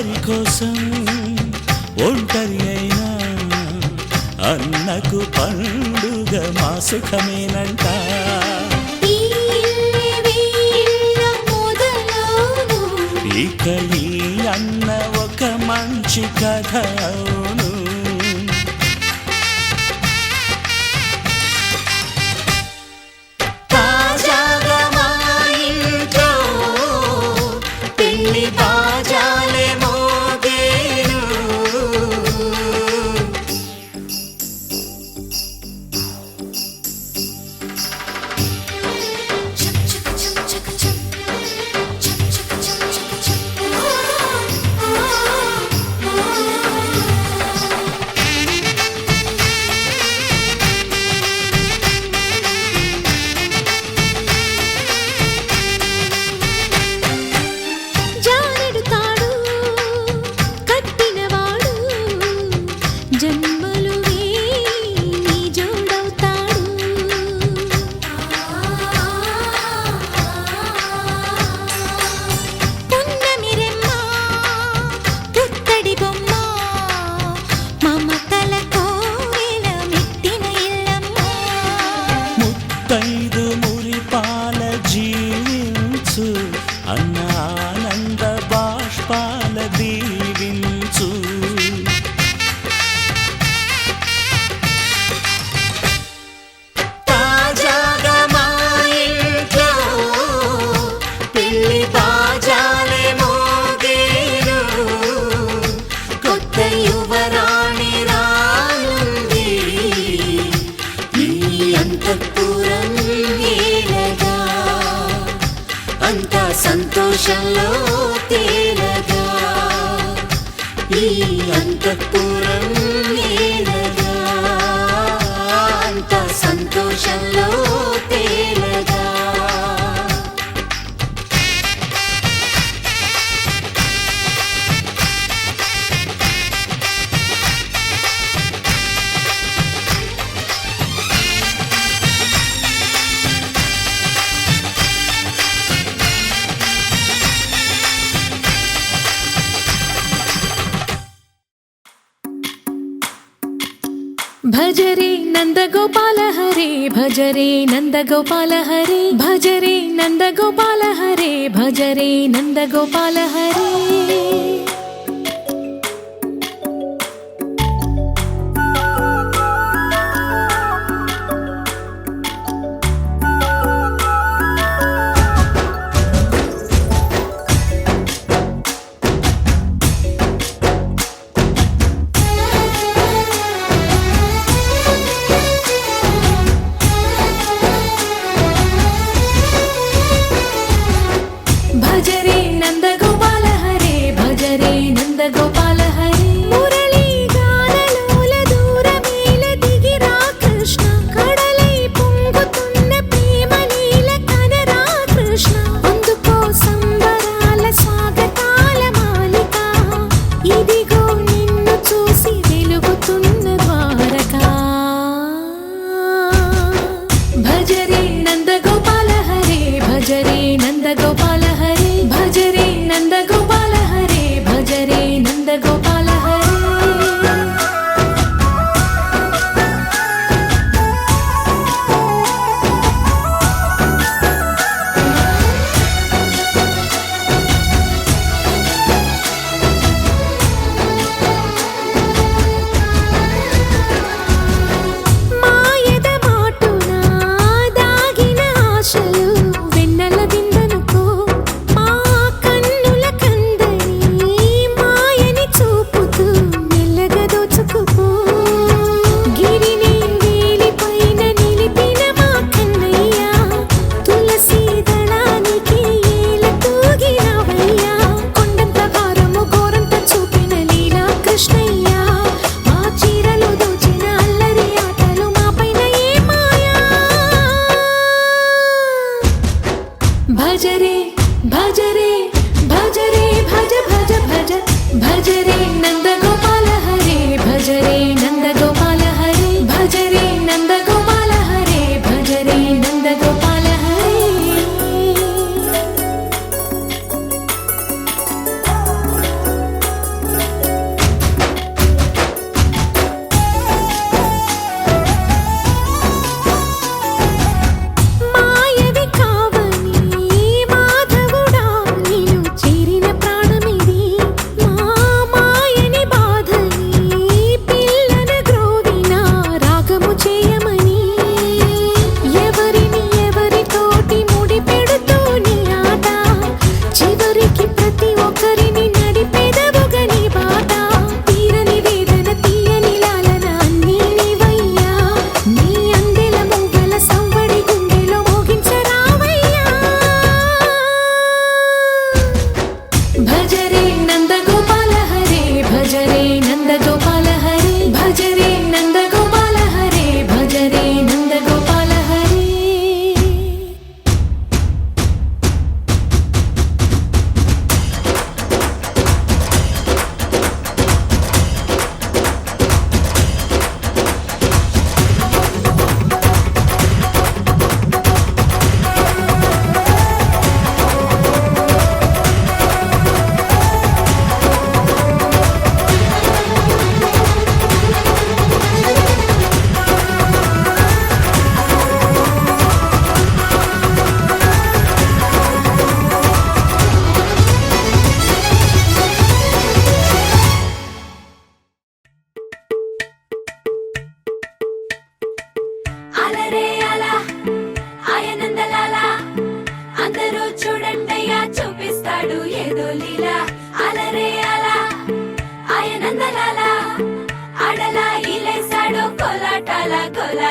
అందరి కోసం ఒంటరి అయినా అన్నకు పండుగ మా సుఖమేనంట. ఇక ఈ అన్న ఒక మంచి కథ అవును. తాజాగా మా ఇంట్లో పెళ్లి బాజాలే మోగేను. ముత్తైదు మురిపాల జీవించు అన్న ఆనంద బాష్పాల దీవించు. తాజాగా మా ఇంట్లో పెళ్లి బాజాలే మోగేను. కొత్త యువరాణి రానుంది ఈ అంతఃపురం ఏలగా. అంతా సంతోషంలో తేలగా ఈ అంతఃపురం ఏలగా. అంతా సంతోషంలో తేలగా. भज रे नंद गोपाल हरे, भज रे नंद गोपाल हरे, भज रे नंद गोपाल हरे, भज रे नंद गोपाल हरे. भज रे नंद गोपाल हरे, भज रे नंद गोपाल हरे. मुरली गानलोल दूरमेल दिगिरा कृष्ण, కడలై పొంగుతున్న ప్రేమ నీల కనరా కృష్ణ. అందుకో సంబరాల స్వాగతాల మాలిక, ఇదిగో నిన్ను చూసి వెలుగుతున్న ద్వారకా. భజ రే నంద గోపాల హరే, భజ రే నంద గోపాల హరే, భజ రే నంద గోపాల హరే, భజ రే నంద గోపాల హరే. మాయద మాటున దాగిన ఆశలు వెన్నెల విందనుకో. మా కన్నుల కందని మాయని చూపుతూ మెల్లగా దోచుకుపో. గిరిని వేలిపైన నిలిపిన మా కన్నయ్య, తులసి దళానికి ఏల తూగినవయ్యా. కొండంత భారము గోరంత చూపిన లీలా కృష్ణయ్య, మా చీరలు దోచిన అల్లరి ఆటలు మా పైన ఏ మాయా. భజ రే భజ రే భజ రే భజ భజ భజ, భజ రే నంద గోపాల హరే, భజ రే నంద గోపాల హరే, భజ రే నంద గోపాల హరే, భజ రే నంద గోపాల హరే.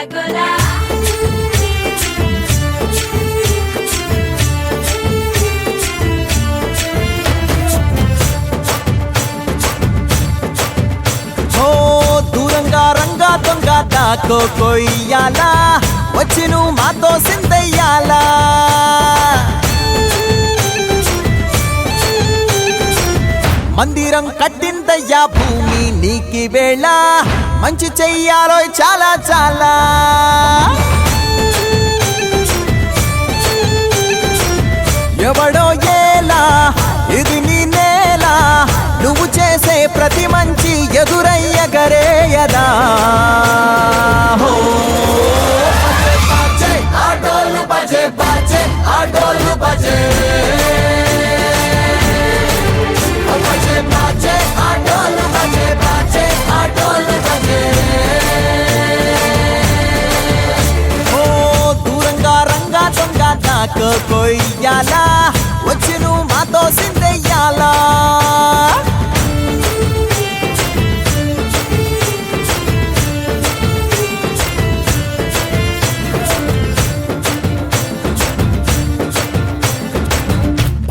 రసగుల్లా ఓ దూరంగా రంగా దొంగ దాకో కొయ్యాలా వచ్చి నువ్వు మాతో సిందయ్యాలా మందిరం కట్టిందయ్యా భూమి నీకి వేళ మంచి చెయ్యాలో చాలా చాలా ఎవడో ఏలా ఇది నీ నేల నువ్వు చేసే ప్రతి మంచి ఎదురయ్యగరేయదా హో బజే ఆటోలు బజే బజే ఆటోలు బజే బజే బజే ఆటోలు బజే బజే ఆటోలు బజే ఓ దూరంగా రంగా దొంగ నాకు కొయ్యాలా వచ్చి నువ్వు మాతో సిందెయ్యాలా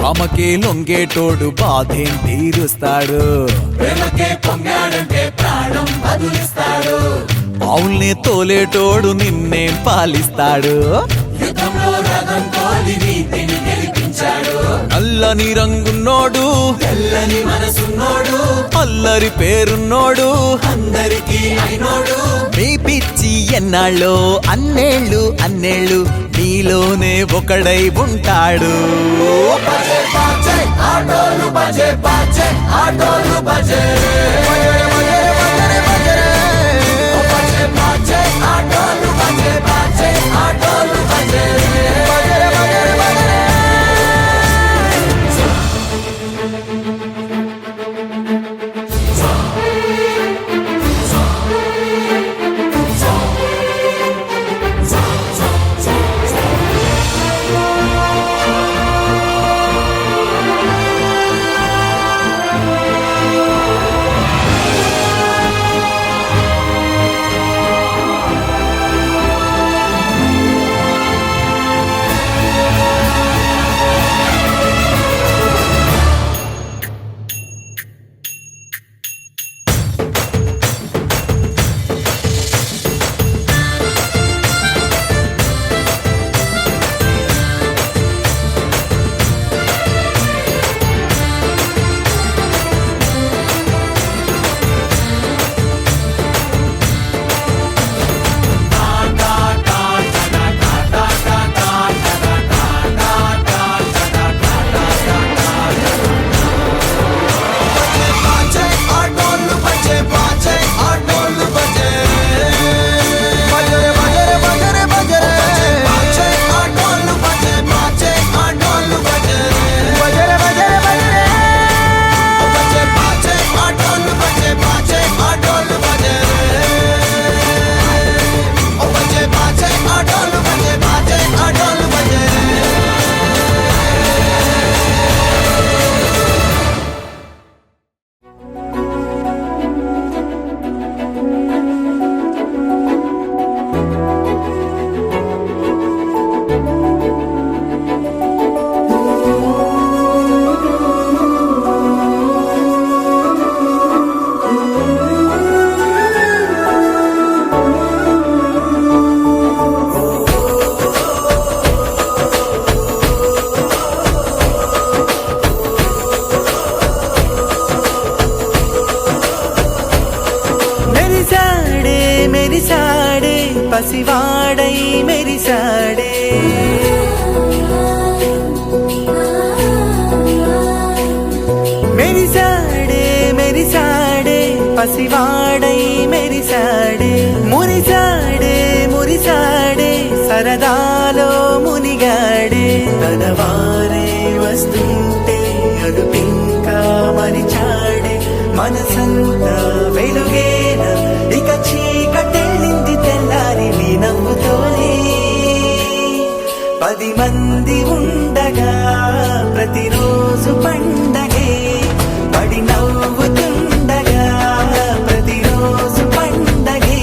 ఆమెకే లొంగేటోడు బాధేం తీరుస్తాడు ప్రేమకే పొంగాడంటే ప్రాణం బదులిస్తాడు అవుల్ని తోలేటోడు నిన్నేం పాలిస్తాడు యుద్ధంలో రథం తోలి నీతిని గెలిపించాడు నల్లని రంగున్నోడు తెల్లని మనసున్నోడు అల్లరి పేరున్నోడు అందరికీ అయినోడు మీ పిచ్చి ఎన్నాళ్ళో అన్నేళ్ళు అన్నేళ్ళు నీలోనే ఒకడై ఉంటాడు బజే బజే ఆటోలు బజే బజే ఆటోలు బజే బజే బజే ఆటోలు బజే బజే ఆటోలు బజే పసివాడై మెరిసాడే మెరిసాడే మెరిసాడే పసివాడై మెరిసాడే మురిసాడే మురిసాడే సరదాలో మునిగాడే తన వారే వస్తుంటే అడుపింకా మరిచాడే మనసంతా వెలుగేన ఇక చీకటెళ్ళింది తెల్లారి నీ నవ్వుతోనే 10 మంది ఉండగా ప్రతిరోజు పండగే పడి నవ్వుతుండగా ప్రతిరోజు పండగే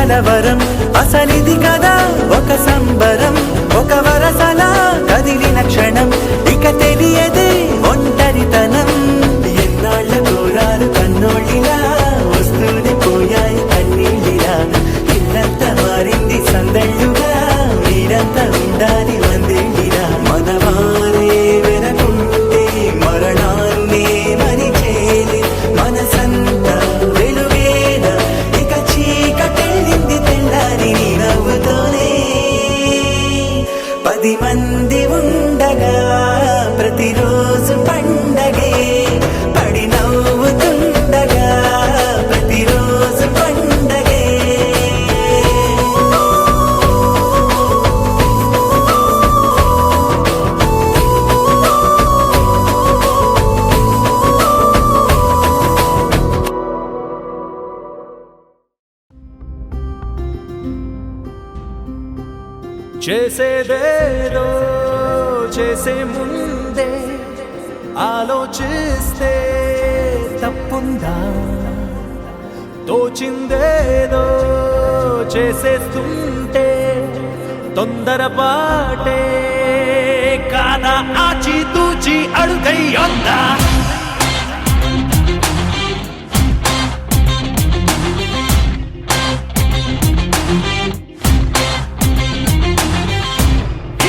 కలవరం అసలిది కదా ఒక సంబరం ఒక వరసలా కదిలిన క్షణం ఇక తెలియదే ఒంటరితనం ఎన్నాళ్ళ దూరాలు కన్నోళ్ళిలా వస్తూనే పోయాయి కన్నీళ్ళిలా ఇల్లంతా మారింది సందళ్ళుగా మీరంతా ఉండాలి వందేళ్ళిలా మనవారే వెనకుంటే మరణాన్నే మరిచేలే మనసంతా వెలుగేన ఇక చీకటెళ్ళింది తెల్లారి నీ నవ్వుతోనే 10 మంది ఉండగా ప్రతిరోజు పండగే పడి నవ్వుతుండగా ప్రతిరోజు పండగే చేసేదేదో చేసే ముందే ఆలోచిస్తే తప్పుందా తోచిందేదో చేసేస్తుంటే తొందరపాటే కాదా ఆచి తూచి అడుగయ్యొద్దా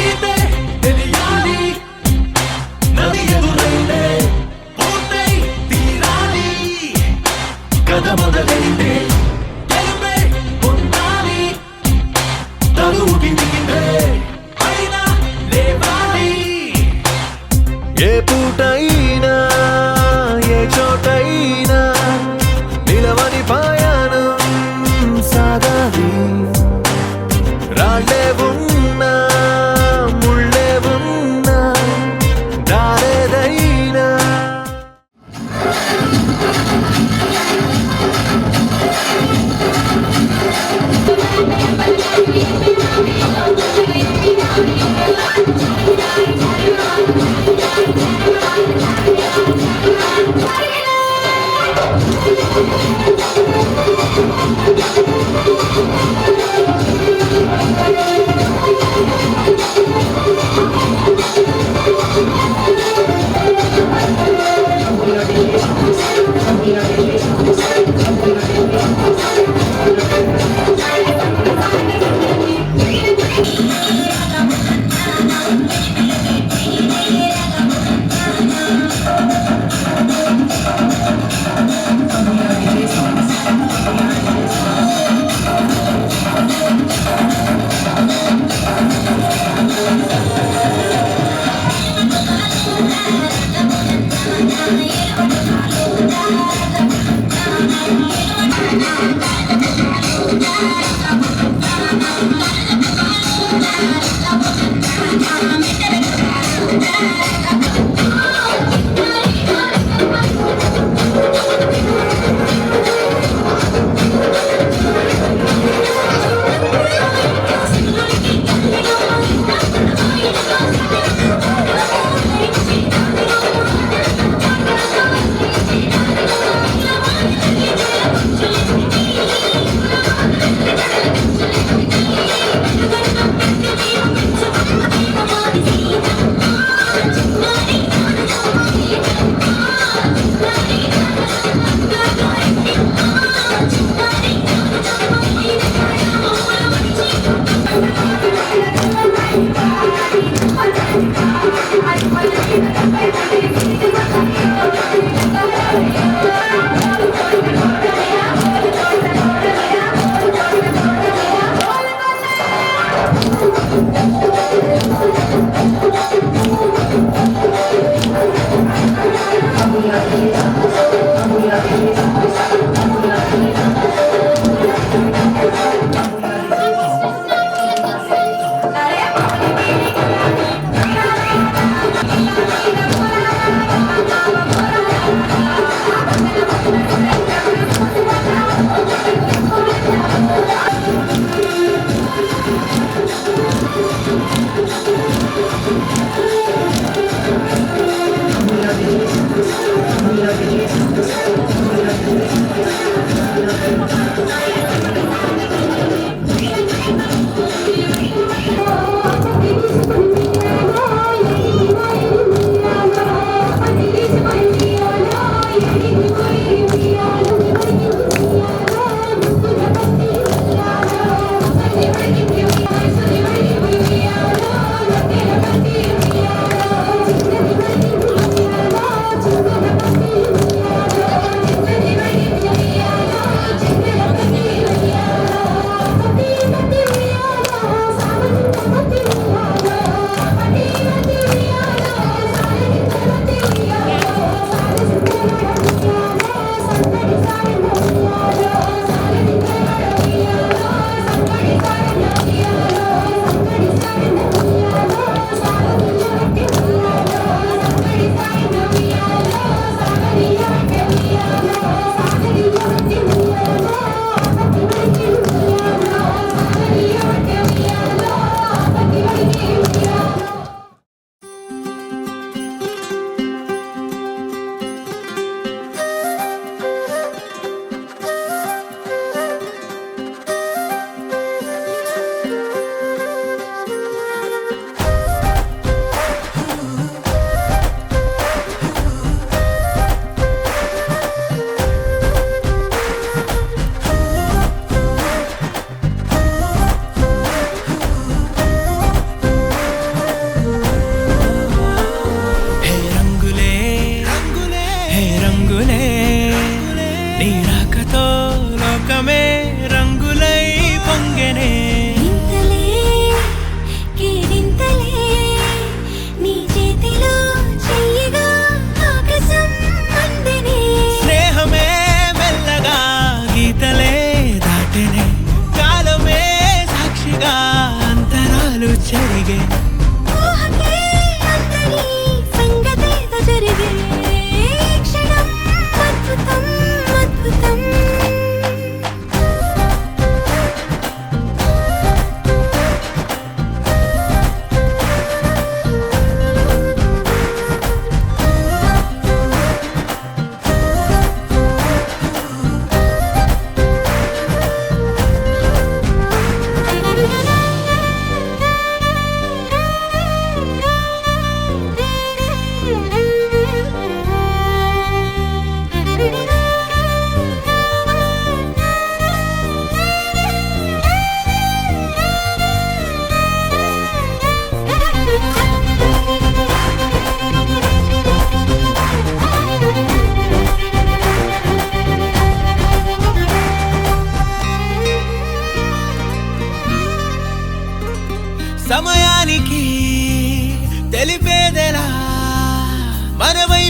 ఇదే తెలియాలి నది ఎదురైతే పూర్తై తీరాలి కథ మొదలైతే గెలుపే పొందాలి తలువుకి దిగితే పైన లేవాలి ఏ పూటైనా ఏ చోటైనా నిలవని పాయానం సాగాలి రాళ్ళే ఉన్నా ముళ్ళే ఉన్నా దారేదైనా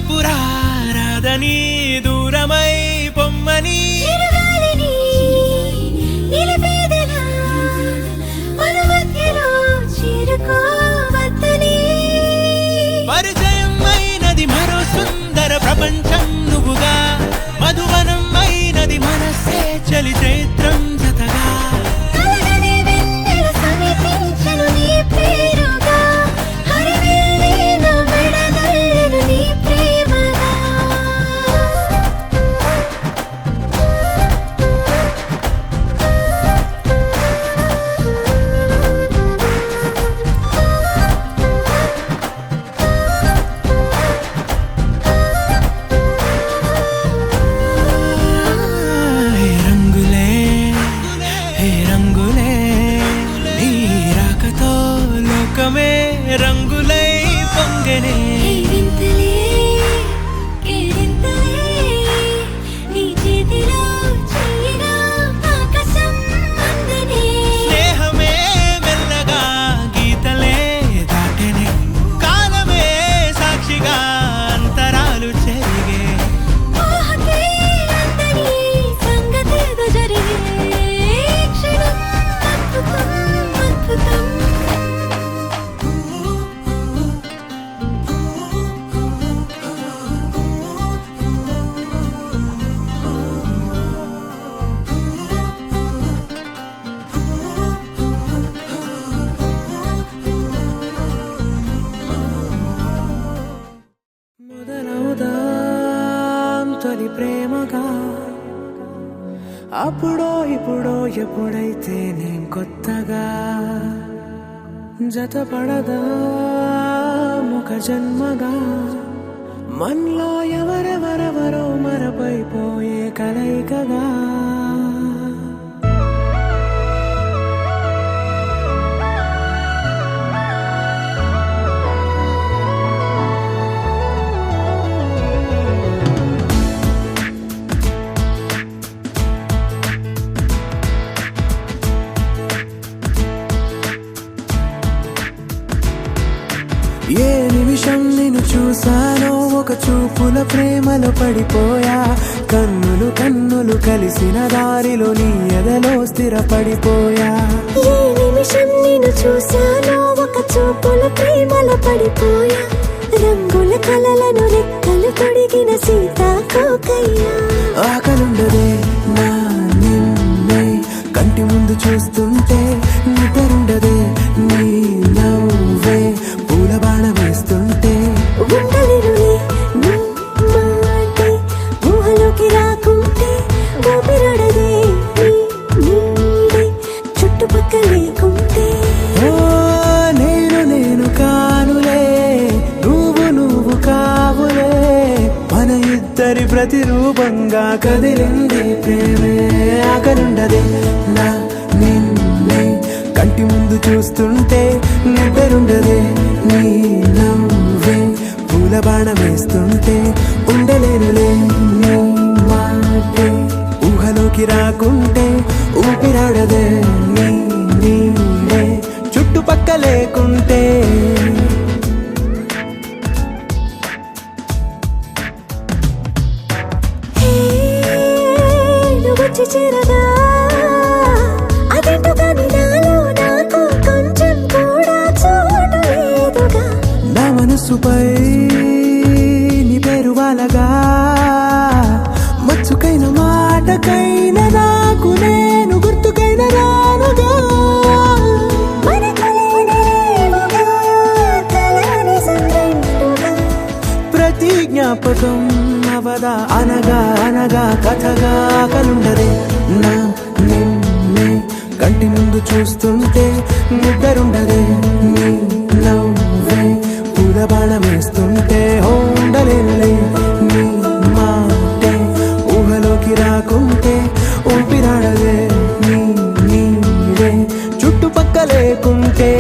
వైపు రాదని దూరమై పొమ్మని చిరుగాలిని నిలిపేదెలా మన మధ్యలో చేరుకోవద్దని పరిచయం అయినది మరో సుందర ప్రపంచం నువ్వుగా మధువనం అయినది మనసే చలి చైత్రం జతగా కలగనే వెన్నెల సమీపించను నీ పేరుగా హరివెల్లి నా మెడగల్లెను నీ ప్రేమగా హే రంగులే హే రంగులే నీ రాకతో లోకమే రంగులై పొంగనే కేరింతలే కేరింతలే నీ చేతిలో చెయ్యినా ఆకాశం అందనే స్నేహమే మెల్లగా గీతలే దాటెనే కాలమే సాక్షిగా అంతరాలు చెరిగే ఊహకే అందని సంగతేదో జరిగే క్షణం అద్భుతం అద్భుతం మొదలవుదాం తొలి ప్రేమగా అప్పుడో ఇప్పుడో ఎప్పుడైతే నేను కొత్తగా జతపడదా ముఖ జన్మగా మనలో ఎవరెవరెవరో మరపైపోయే కలయికగా ఏ నిమిషం నిన్ను చూసానో ఒక చూపుల ప్రేమలో పడిపోయా కన్నులు కన్నులు కలిసిన దారిలో నీ ఎదలో స్థిరపడిపోయా ఏ నిమిషం నిన్ను చూశానో ఒక చూపుల ప్రేమలో పడిపోయా రంగుల కలలను రెక్కలు తొడిగిన సీతాకోకయ్యా ఆకలుండదే నా నిన్నే కంటి ముందు చూస్తుంటే నిద్రుండదే నీ నవ్వే పూల బాణ వేస్తుంటే ఉండలేనులే నీ మాటే ఊహలోకి రాకుంటే ఊపిరాడదే నీ నీడే చుట్టుపక్కల లేకుంటే ఓ నేను కానులే నువ్వు కావులే మన ఇద్దరి ప్రతిరూపంగా కదిలింది ప్రేమే ఆకలుండదే నా నిన్నే కంటి ముందు చూస్తుంటే నిద్రుండదే నీ నవ్వే పూల బాణ వేస్తుంటే ఉండలేనులే నీ మాటే ఊహలోకి రాకుంటే ఊపిరాడదే నీ నీడే చుట్టుపక్క లేకుంటే హే నువ్వు వచ్చి చేరగా అదేంటో కానీ నాలో నాకు కొంచెం కూడా చోటు లేదుగా నా మనసుపై నీ పేరు వాలగా మచ్చుకైన మాటకైన నాకు నేను గుర్తుకైన రానుగా మనకులేనిరేవుగా కలని సంరెండుగా ప్రతి జ్ఞాపకం అవదా అనగా అనగా కథగా కలుండదే నా నిన్నే కంటి ముందు చూస్తుంటే నిద్రుండదే నీ నవ్వే పూల బాణ వేస్తుంటే ఉండలేనులే నీ మాటే ఊహలోకి రాకుంటే ఊపిరాడదే నీ నీడే చుట్టుపక్క లేకుంటే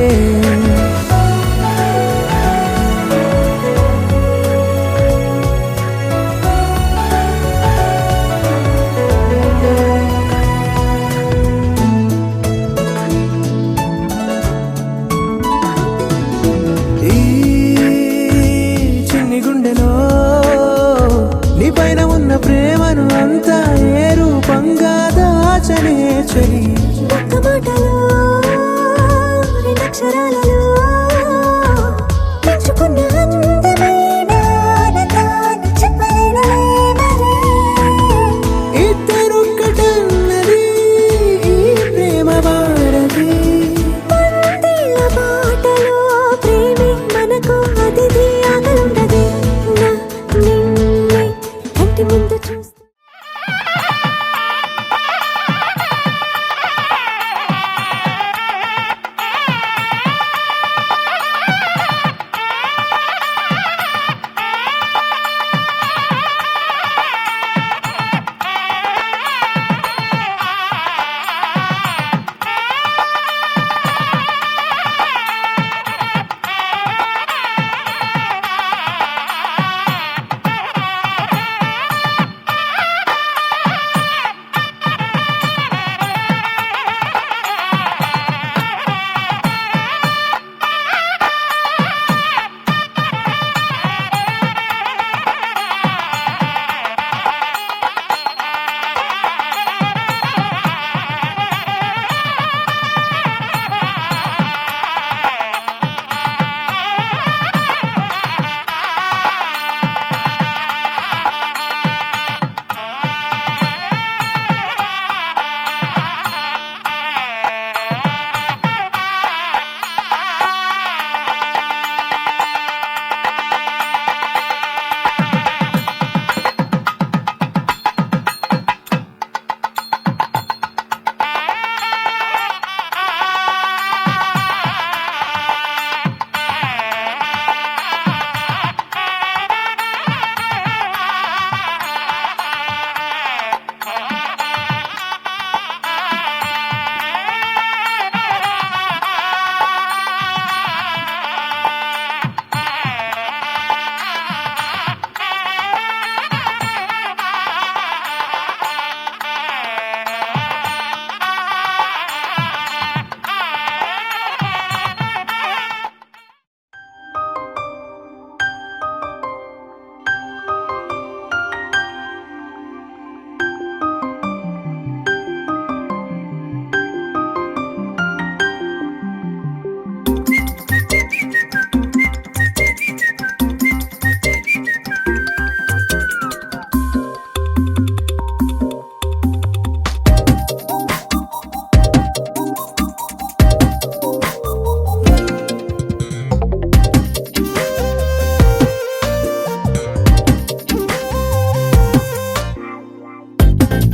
పైన ఉన్న ప్రేమను అంతా ఏ రూపంగా దాచనే చలి ఒక్క మాటలో రెండక్షరాలలో పెంచుకున్న అందమైన ఆనందాన్ని చెప్పలేనులే మరి. ఇద్దరొక్కటన్నది ఈ ప్రేమ వాడది వందేళ్ల బాటలో ప్రేమే మనకు అతిథి ఆగలుండదే. నా నిన్నే కంటి ముందు చూస్తే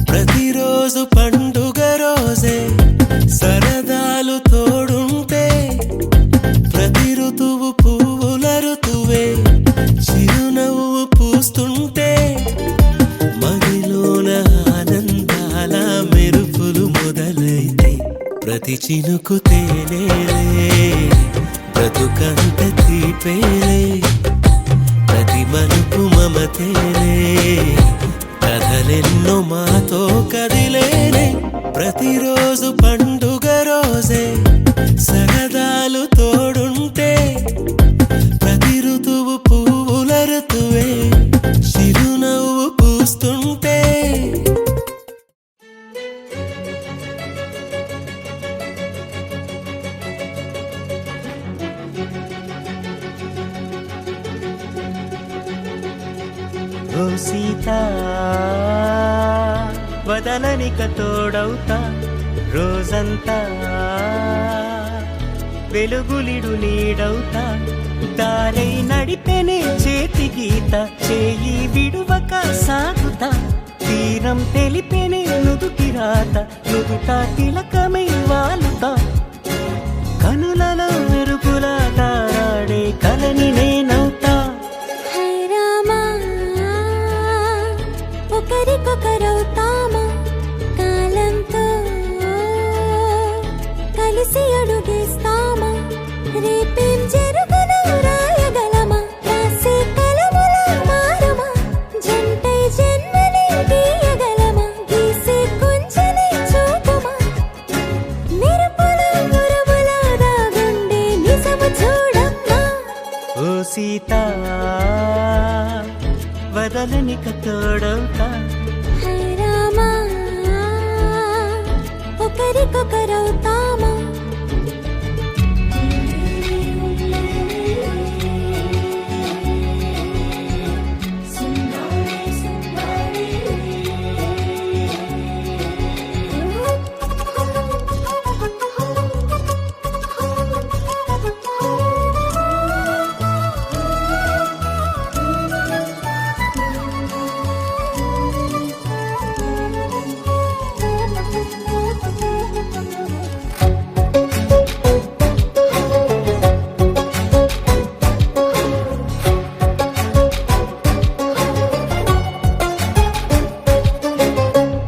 ప్రతిరోజు పండుగ రోజే సరదాలు తోడుంటే ప్రతి ఋతువు పువ్వుల ఋతువే చిరునవ్వు పూస్తుంటే మదిలోన ఆనందాల మెరుపులు మొదలైతే ప్రతి చినుకు తేనేలే బ్రతుకంత తీపేలే ప్రతి మలుపు మమతేలే కథలెన్నో మాతో కదిలేనే ప్రతిరోజు పండుగ రోజే సరదాలు తోడుంటే ప్రతి ఋతువు పువ్వుల ఋతువే చిరునవ్వు పూస్తుంటే ఓ సీతా వదలనిక తోడవుతా రోజంతా వెలుగులిడు నీడవుతా దారై నడిపెనే చేతి గీత చేయి విడువక సాగుతా తీరం తెలిపెనే నుదుటి రాత నుదుట తిలకమై వాలుతా కనులలో మెరుపులా తారాడే కలని నేనవుతా ఒకరికొకరవుతామా కాలంతో కలిసి అడుగేస్తామా రేపేం జరుగునో రాయగలమా రాసే కలముల మారమా జంటై జన్మని గీయగలమా గీసే కొంచెనే చూపుమా మెరుపుల మురముల దాగుండే నిజము చూడమ్మా ఓ సీత వదలనిక తోడవుతా హై రామా ఒకరికొకరవుతామా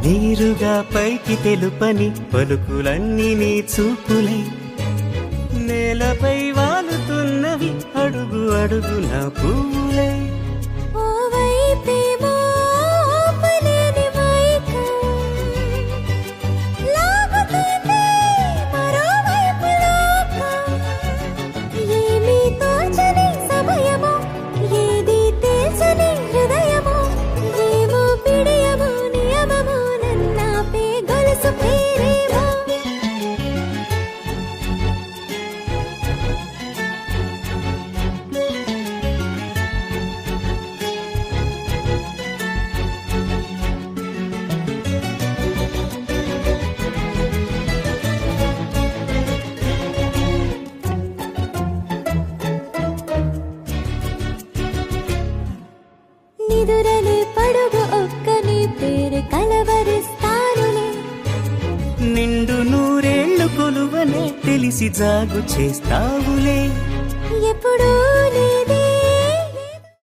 నీరుగా పైకి తెలుపని పలుకులన్నీ నీ చూపులై నేలపై వాలుతున్నవి అడుగు అడుగు నా పూలై ఓవైపేమో ఆపలేని మైకం లాగుతుంది మరోవైపు లోకం ఏమీ తోచని సమయమో ఏది తేల్చని హృదయమో ఏమో పిడియమో నియమమో నన్నాపే గొలుసు పేరేమో నిదురలే పడుగు ఒక్కని పేరు కలవరిస్తానులే నిండు నూరేళ్లు కొలువనే తెలిసి జాగు చేస్తావులే ఎప్పుడూ లేని